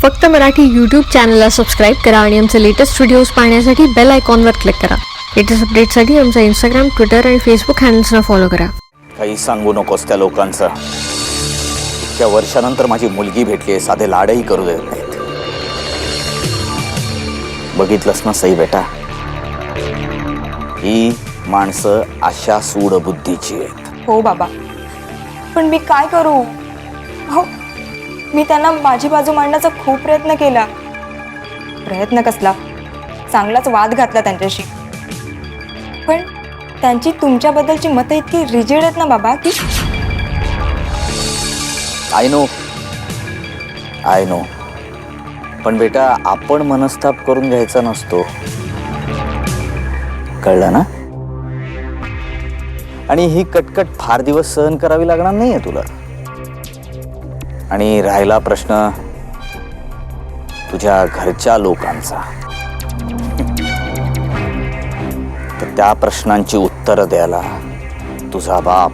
फक्त मराठी यूट्यूब चॅनलला सबस्क्राईब करा आणि आमचे लेटेस्ट व्हिडिओज पाहण्यासाठी बेल आयकॉनवर क्लिक करा. लेटेस्ट अपडेटसाठी आमचा इंस्टाग्राम, ट्विटर आणि फेसबुक हँडल्सना फॉलो करा. काही सांगू नकोस त्या लोकांचं. इतक्या वर्षानंतर माझी मुलगी भेटली आहे, साधे लाडही करू देत नाहीत. बघितलंस ना सई बेटा, ही माणसं अशा सूड बुद्धीची आहेत. हो बाबा, पण मी काय करू? हो, मी त्यांना माझी बाजू मांडण्याचा खूप प्रयत्न केला. प्रयत्न कसला, चांगलाच वाद घातला त्यांच्याशी. पण त्यांची तुमच्याबद्दलची मतं इतकी रिजिड आहेत ना बाबा की आय नो. पण बेटा, आपण मनस्ताप करून घ्यायचा नसतो, कळलं ना? आणि ही कटकट फार दिवस सहन करावी लागणार नाहीये तुला. आणि राहिला प्रश्न तुझ्या घरच्या लोकांचा, तर त्या प्रश्नांची उत्तरं द्यायला तुझा बाप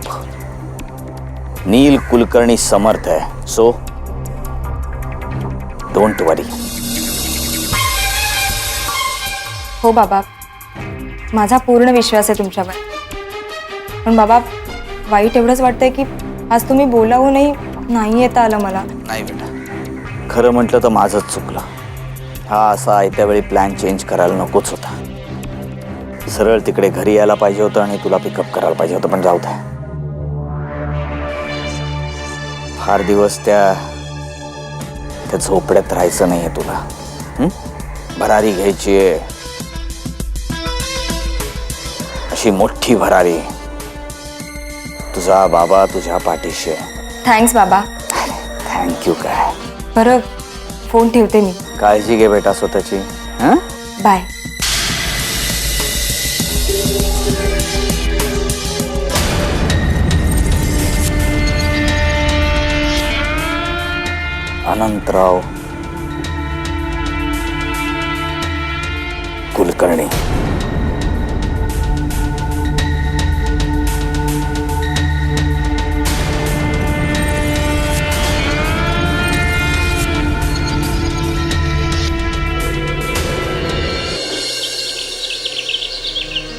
नील कुलकर्णी समर्थ आहे. सो डोंट वरी. हो बाबा, माझा पूर्ण विश्वास आहे तुमच्यावर. पण बाबा, वाईट एवढंच वाटतंय की आज तुम्ही बोलावूनही नाही येता आलं मला. नाही बेटा, खरं म्हटलं तर माझंच चुकलं. हा असा आयत्या वेळी प्लॅन चेंज करायला नकोच होता. सरळ तिकडे घरी यायला पाहिजे होतं आणि तुला पिकअप करायला पाहिजे होतं. पण जाऊ दे, फार दिवस त्या झोपड्यात राहायचं नाहीये तुला. भरारी घ्यायची आहे, अशी मोठी भरारी. तुझा बाबा तुझ्या पाठीशी आहे. थँक्स बाबा. थँक्यू काय. बरं, फोन ठेवते मी. काळजी घे बेटा स्वतःची. हां, बाय. अनंतराव कुलकर्णी.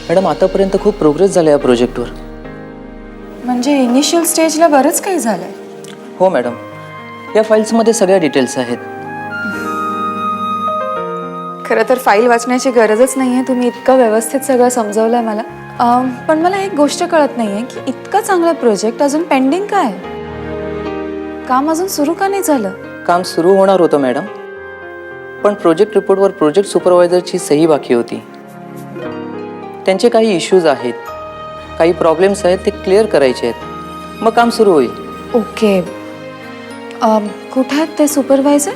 मॅडम, आतापर्यंत खूप प्रोग्रेस झाला या प्रोजेक्टवर. म्हणजे इनिशियल स्टेजला बरंच काही झालंय. हो मॅडम, या फाईल्समध्ये सगळ्या डिटेल्स आहेत. खरं तर फाईल वाचण्याची गरजच नाही आहे, तुम्ही इतकं व्यवस्थित सगळं समजवलंय मला. पण मला एक गोष्ट कळत नाही आहे की इतका चांगला प्रोजेक्ट अजून पेंडिंग काय? काम अजून सुरू का नाही झालं? काम सुरू होणार होतं मॅडम, पण प्रोजेक्ट रिपोर्टवर प्रोजेक्ट सुपरवायझरची सही बाकी होती. त्यांचे काही इश्यूज आहेत, काही प्रॉब्लेम्स आहेत, ते क्लिअर करायचे आहेत. मग काम सुरू होईल. ओके. कुठे आहेत ते सुपरवायझर?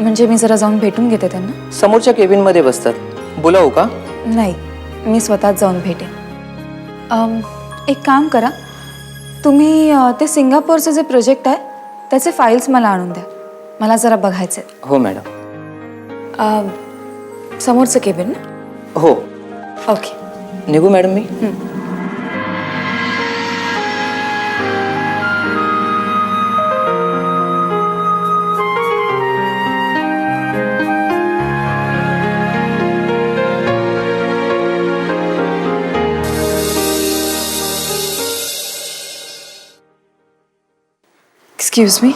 म्हणजे मी जरा जाऊन भेटून घेते त्यांना. समोरच्या केबिनमध्ये बसतात. बोलावू का? नाही, मी स्वतःच जाऊन भेटेन. एक काम करा, तुम्ही ते सिंगापूरचं जे प्रोजेक्ट आहे त्याचे फाईल्स मला आणून द्या. मला जरा बघायचे. हो मॅडम. समोरचं केबिन ना? हो. ओके. निघू मॅडम मी? Excuse me.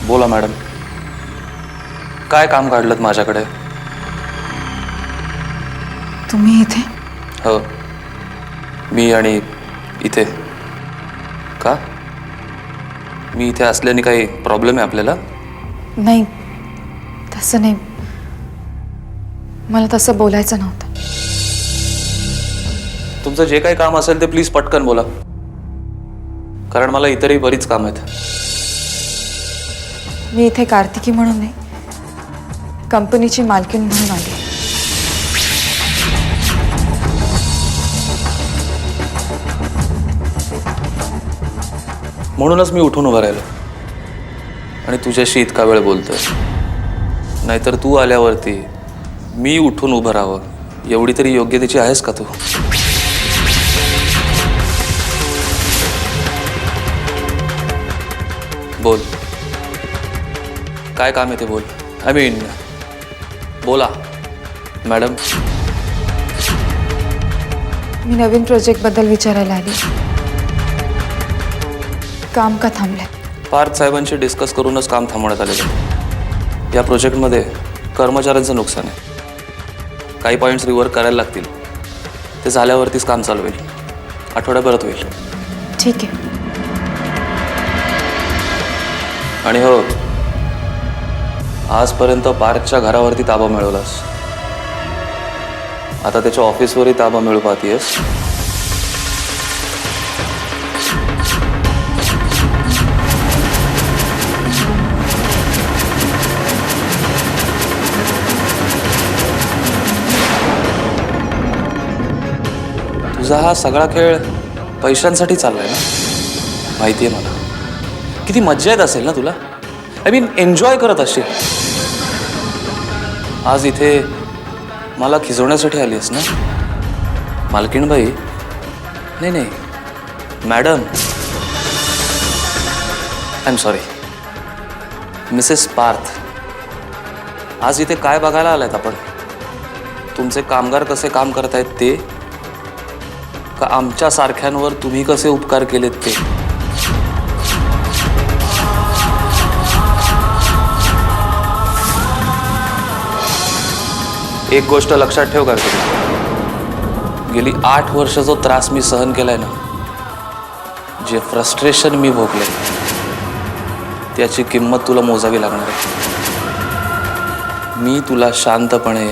बोला मॅडम, काय काम काढलं माझ्याकडे? तुम्ही इथे? हो, मी आणि इथे. का? मी इथे असल्याने काही प्रॉब्लेम आहे आपल्याला? नाही, तसं नाही. मला तसं बोलायचं नव्हतं. तुमचं जे काही काम असेल ते प्लीज पटकन बोला, कारण मला इतरही बरीच काम आहेत. मी इथे कार्तिकी म्हणून नाही, कंपनीची मालकीण म्हणून आली. म्हणूनच मी उठून उभं राहिलो आणि तुझ्याशी इतका वेळ बोलतोय. नाहीतर तू आल्यावरती मी उठून उभं राहावं एवढी तरी योग्यतेची आहेस का तू? बोल, काय काम आहे ते बोल. आय मीन बोला मॅडम. मी नवीन प्रोजेक्टबद्दल विचारायला आली. काम का थांबलंय? पार्थ साहेबांशी डिस्कस करूनच काम थांबवण्यात आलेलं आहे. या प्रोजेक्टमध्ये कर्मचाऱ्यांचं नुकसान आहे. काही पॉईंट्स रिवर्क करायला लागतील. ते झाल्यावरतीच काम चालू होईल. आठवड्याभरात होईल. ठीक आहे. आणि हो, आजपर्यंत पार्थच्या घरावरती ताबा मिळवलास. आता त्याच्या ऑफिसवरही ताबा मिळू पाहतीयस. तुझा हा सगळा खेळ पैशांसाठी चाललाय ना, माहिती आहे मला. किती मज्जा येत असेल ना तुला. आय मीन एन्जॉय करत असशील. आज इथे मला खिजवण्यासाठी आलीस ना मालकीणबाई? नाही नाही madam, I am sorry, Mrs Parth. आज इथे काय बघायला आलायत आपण? तुमचे कामगार कसे काम करतायत ते, का आमच्या सारख्यांवर तुम्ही कसे उपकार केलेत ते? एक गोष्ट लक्षात ठेव का तुम्ही, गेली 8 वर्ष जो त्रास मी सहन केलाय ना, जे फ्रस्ट्रेशन मी भोगले, त्याची किंमत तुला मोजावी लागणार आहे. मी तुला शांतपणे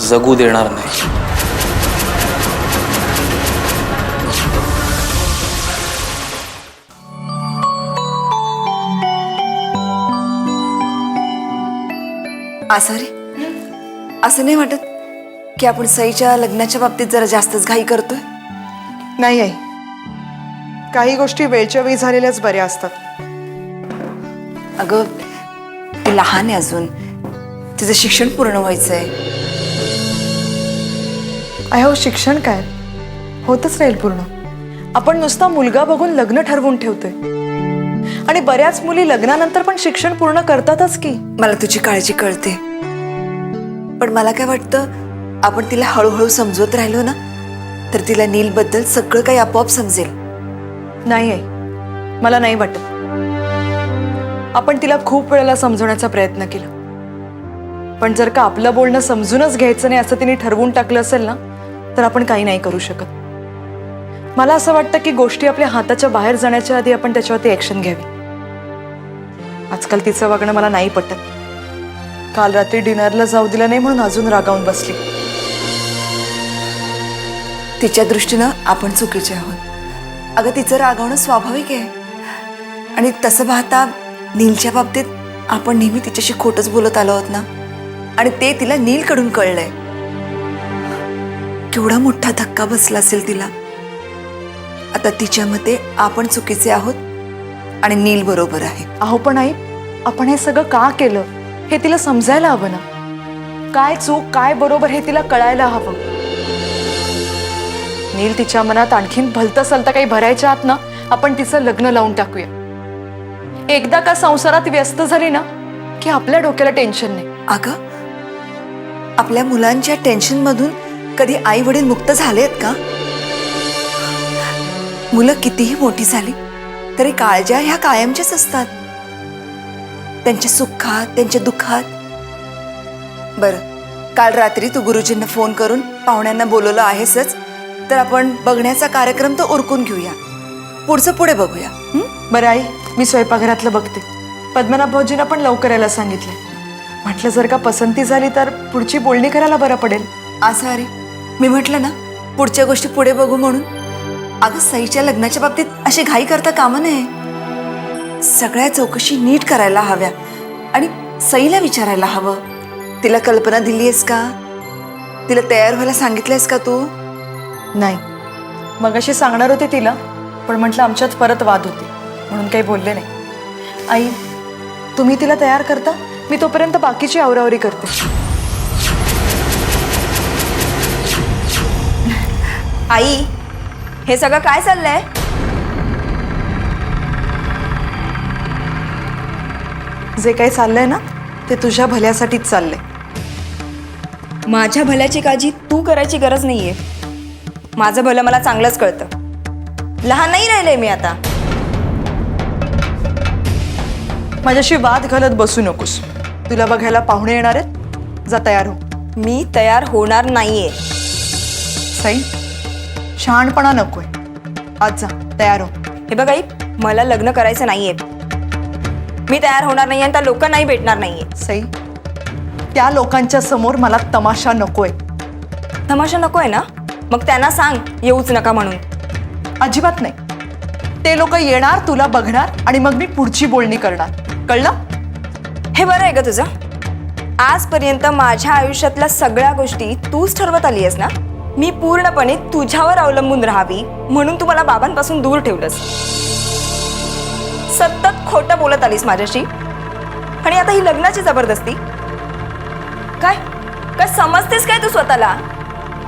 जगू देणार नाही. आसारे, असं नाही वाटत की आपण सईच्या लग्नाच्या बाबतीत जरा जास्तच घाई करतोय? नाही आई, काही गोष्टी वेळच्या वेळी झालेल्याच बऱ्या असतात. अगं, ती लहान आहे अजून, तिचं शिक्षण पूर्ण व्हायचंय. अहो, शिक्षण काय होतच राहील पूर्ण. आपण नुसता मुलगा बघून लग्न ठरवून ठेवतोय आणि बऱ्याच मुली लग्नानंतर पण शिक्षण पूर्ण करतातच की. मला तुझी काळजी कळते, पण मला काय वाटतं, आपण तिला हळूहळू समजवत राहिलो ना, तर तिला नीलबद्दल सगळं काही आपोआप समजेल. नाही आई, मला नाही वाटत. आपण तिला खूप वेळेला समजवण्याचा प्रयत्न केला, पण जर का आपलं बोलणं समजूनच घ्यायचं नाही असं तिने ठरवून टाकलं असेल ना, तर आपण काही नाही करू शकत. मला असं वाटतं की गोष्टी आपल्या हाताच्या बाहेर जाण्याच्या आधी आपण त्याच्यावरती ऍक्शन घ्यावी. आजकाल तिचं वागणं मला नाही पटत. काल रात्री डिनरला जाऊ दिलं नाही म्हणून अजून रागावून बसली. तिच्या दृष्टीनं आपण चुकीचे आहोत. अगं, तिचं रागवणं स्वाभाविक आहे. आणि तसं पाहता नीलच्या बाबतीत आपण नेहमी तिच्याशी खोटंच बोलत आलो आहोत ना, आणि ते तिला नीलकडून कळलंय. केवढा मोठा धक्का बसला असेल तिला. आता तिच्या मते आपण चुकीचे आहोत आणि नील बरोबर आहे. अहो पण आई, आपण हे सगळं का केलं हे तिला समजायला हवं ना. काय चूक काय बरोबर हे तिला कळायला हवं. नील तिच्या मनात आणखीन भलतं सलतं काही भरायच्या आत ना, आपण तिचं लग्न लावून टाकूया. एकदा का संसारात व्यस्त झाली ना की आपल्या डोक्याला टेन्शन नाही. अगं, आपल्या मुलांच्या टेन्शन मधून कधी आई वडील मुक्त झालेत का? मुलं कितीही मोठी झाली तरी काळज्या ह्या कायमच्याच असतात, त्यांच्या सुखात त्यांच्या दुःखात. बरं, काल रात्री तू गुरुजींना फोन करून पाहुण्यांना बोलवलं आहेसच, तर आपण बघण्याचा कार्यक्रम तर उरकून घेऊया. पुढचं पुढे बघूया. बरं आई, मी स्वयंपाकघरातलं बघते. पद्मनाभ भाऊजींना पण लवकर यायला सांगितले. म्हटलं जर का पसंती झाली तर पुढची बोलणी करायला बरं पडेल. असं अरे, मी म्हटलं ना पुढच्या गोष्टी पुढे बघू म्हणून. अगं, सईच्या लग्नाच्या बाबतीत अशी घाई करता कामा नये. सगळ्या चौकशी नीट करायला हव्या आणि सईला विचारायला हवं. तिला कल्पना दिलीयस का? तिला तयार व्हायला सांगितलंयस का तू? नाही, मगाशी सांगणार होते तिला, पण म्हटलं आमच्यात परत वाद होते म्हणून काही बोलले नाही. आई, तुम्ही तिला तयार करता, मी तोपर्यंत बाकीची आवरावरी करते. आई, हे सगळं काय चाललंय? जे काही चाललंय ना ते तुझ्या भल्यासाठीच चाललंय. माझ्या भल्याची काळजी तू करायची गरज नाहीये. माझं भलं मला चांगलंच कळतं. लहान नाही राहिले मी आता. माझ्याशी वाद घालत बसू नकोस. तुला बघायला पाहुणे येणार आहेत, जा तयार हो. मी तयार होणार नाहीये. सई, शहाणपणा नकोय, आज जा तयार हो. हे बघ आई, मला लग्न करायचं नाहीये. मी तयार होणार नाहीये आणि त्या लोकांनाही भेटणार नाहीये. सई, त्या लोकांच्या समोर मला तमाशा नकोय. तमाशा नकोय ना? मग त्यांना सांग येऊच नका म्हणून. अजिबात नाही. ते लोक येणार, तुला बघणार आणि मग मी पुढची बोलणी करणार, कळलं? हे बरं आहे ग तुझं. आजपर्यंत माझ्या आयुष्यातल्या सगळ्या गोष्टी तूच ठरवत आली आहेस ना. मी पूर्णपणे तुझ्यावर अवलंबून राहावी म्हणून तू मला बाबांपासून दूर ठेवलंस. सतत खोटं बोलत आलीस माझ्याशी, आणि आता ही लग्नाची जबरदस्ती. काय काय समजतेस काय तू स्वतःला?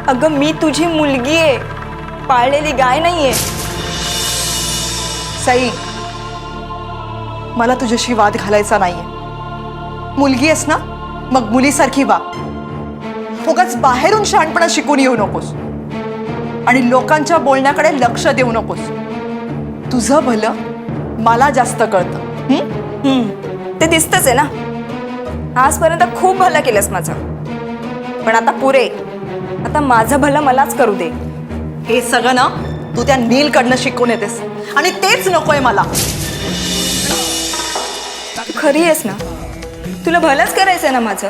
अगं, मी तुझी मुलगी आहे, पाळलेली गाय नाहीये. सई, मला तुझ्याशी वाद घालायचा नाहीये. मुलगी आहेस ना, मग मुलीसारखी वा. उगाच बाहेरून शहाणपणा शिकून येऊ नकोस आणि लोकांच्या बोलण्याकडे लक्ष देऊ नकोस. तुझं भलं मला जास्त कळतं. ते दिसतच आहे ना. आजपर्यंत खूप भलं केलंस माझं, पण आता पुरे. आता माझं भलं मलाच करू दे. हे सगळं ना तू त्या नीलकडनं शिकून येतेस आणि तेच नकोय मला. खरी आहेस ना? तुला भलंच करायचंय ना माझं?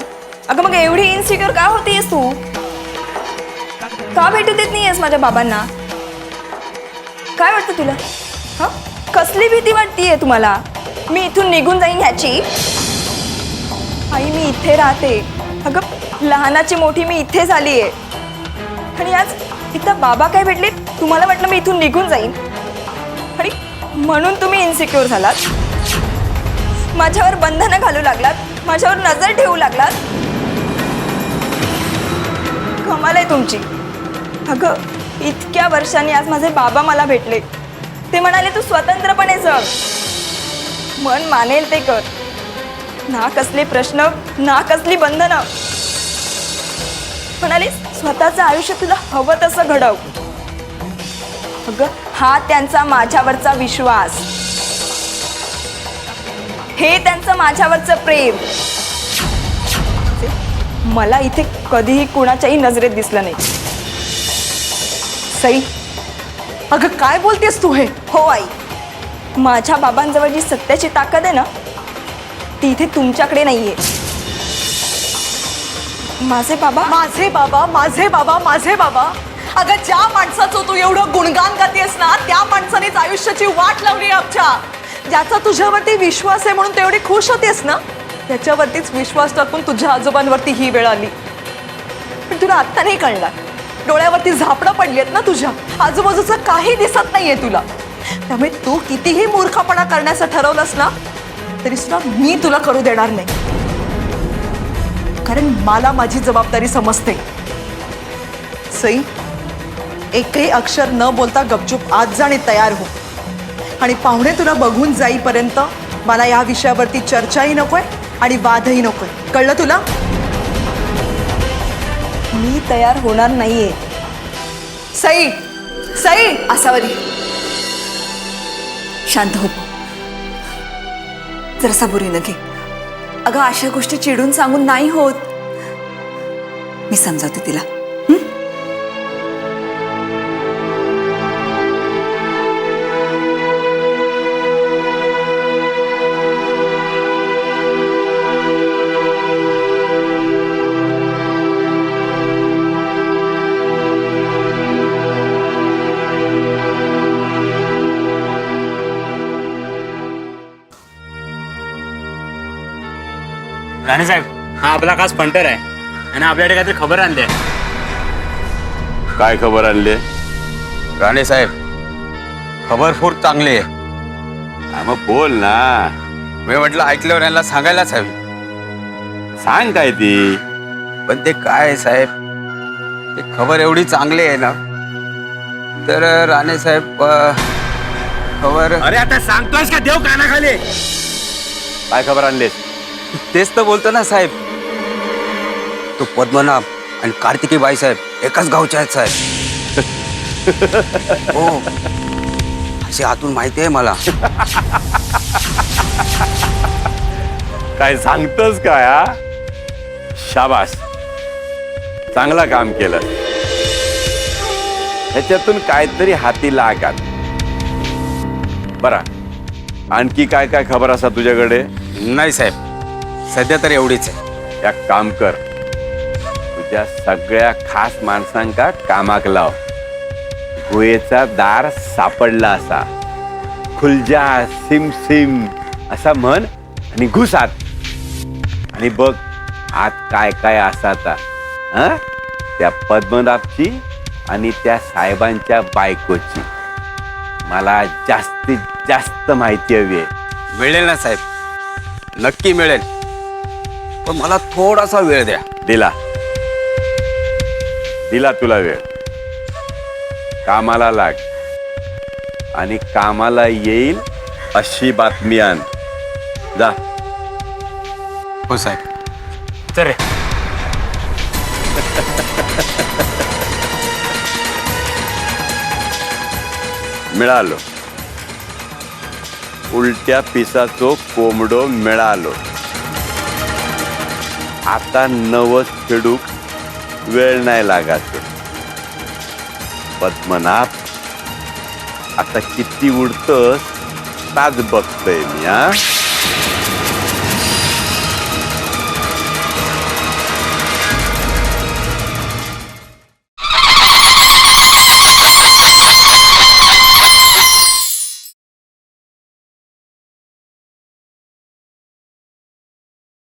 अगं, मग एवढी इन्सिक्युअर का होतीयस तू? का भेटू देत नाहीयेस माझ्या बाबांना? काय वाटतं तुला? हा, कसली भीती वाटतीये तुम्हाला? मी इथून निघून जाईन ह्याची? आई, मी इथे राहते. अगं, लहानाची मोठी मी इथे झालीये, आणि आज इथं बाबा काय भेटले? तुम्हाला वाटलं मी इथून निघून जाईन आणि म्हणून तुम्ही इन्सिक्युअर झालात, माझ्यावर बंधनं घालू लागलात, माझ्यावर नजर ठेवू लागलात. कमाल आहे तुमची. अगं, इतक्या वर्षांनी आज माझे बाबा मला भेटले. ते म्हणाले तू स्वतंत्रपणे जग, मन मानेल ते कर, ना कसले प्रश्न, ना कसली बंधनं. म्हणाले स्वतःचं आयुष्य तुला हवं तसं घडव. अगं, हा त्यांचा माझ्यावरचा विश्वास, हे त्यांचं माझ्यावरचं प्रेम मला इथे कधीही कुणाच्याही नजरेत दिसलं नाही. सई, अगं काय बोलतेस तू हे? हो आई, माझ्या बाबांजवळ जी सत्याची ताकद आहे ना, ती इथे तुमच्याकडे नाहीये. माझे बाबा, माझे बाबा, माझे बाबा, माझे बाबा. अगं, ज्या माणसाचं तू एवढं गुणगान गातेस ना, त्या माणसानेच आयुष्याची वाट लावली आमच्या. ज्याचा तुझ्यावरती विश्वास आहे म्हणून तू एवढी खुश होतेस ना, त्याच्यावरतीच विश्वास टाकून तुझ्या आजोबांवरती ही वेळ आली. पण तुला आत्ता नाही कळणार. डोळ्यावरती झापडं पडलीत ना तुझ्या, आजूबाजूचं काही दिसत नाहीये तुला. त्यामुळे तू कितीही मूर्खपणा करण्याचं ठरवलंस ना, तरी सुद्धा मी तुला करू देणार नाही. कारण मला माझी जबाबदारी समजते. सई, एकही अक्षर न बोलता गपचूप आज जा आणि तयार हो. आणि पाहुणे तुला बघून जाईपर्यंत मला या विषयावरती चर्चाही नकोय आणि वादही नकोय, कळलं तुला? मी तयार होणार नाहीये. सई, सई. आसावरी, शांत हो. जरासा बुरीनं घे. अगं, अशा गोष्टी चिडून सांगून नाही होत. मी समजावते तिला. राणे साहेब, हा आपला खास फंटर आहे आणि आपल्याकडे काहीतरी खबर आणली आहे. काय खबर आणली? राणे साहेब, खबर खूप चांगली आहे. हा, मग बोल ना. मी म्हटलं ऐकल्यावर यांना सांगायलाच हवी. सांग काय ती. पण ते काय आहे साहेब, ते खबर एवढी चांगली आहे ना, तर राणे साहेब खबर. अरे आता सांगतोयस का देव कानाखाली? काय खबर आणलीस? तेच तर बोलतो ना साहेब. तो पद्मनाभ आणि कार्तिकी बाई साहेब एकाच गावचे आहेत साहेब. हो, असे आतून माहिती आहे मला. काय सांगतोस काय? हा, शाबास, चांगला काम केलं. ह्याच्यातून काहीतरी हाती लागत. बरा, आणखी काय काय खबर असा तुझ्याकडे? नाही साहेब, सध्या तर एवढीच आहे. एक काम कर, तुझ्या सगळ्या खास माणसांका कामाक लाव. गुहेचा दार सापडला असा, खुलजा सिम सिम असा म्हण आणि घुसात आणि बघ आत काय काय असाता. त्या पद्मनाभची आणि त्या साहेबांच्या बायकोची मला जास्तीत जास्त माहिती हवी आहे. मिळेल ना साहेब, नक्की मिळेल. पण मला थोडासा वेळ द्या. दिला दिला तुला वेळ. कामाला लाग आणि कामाला येईल अशी बातमी आण. जा. हो साहेब. चल रे. मिळालो, उलट्या पिसाचो कोंबडो मिळालो. आता नवस फेडूक वेळ नाही लागायचं. पद्मनाभ, आता किती उडतस ताज बघतोय मी. हा,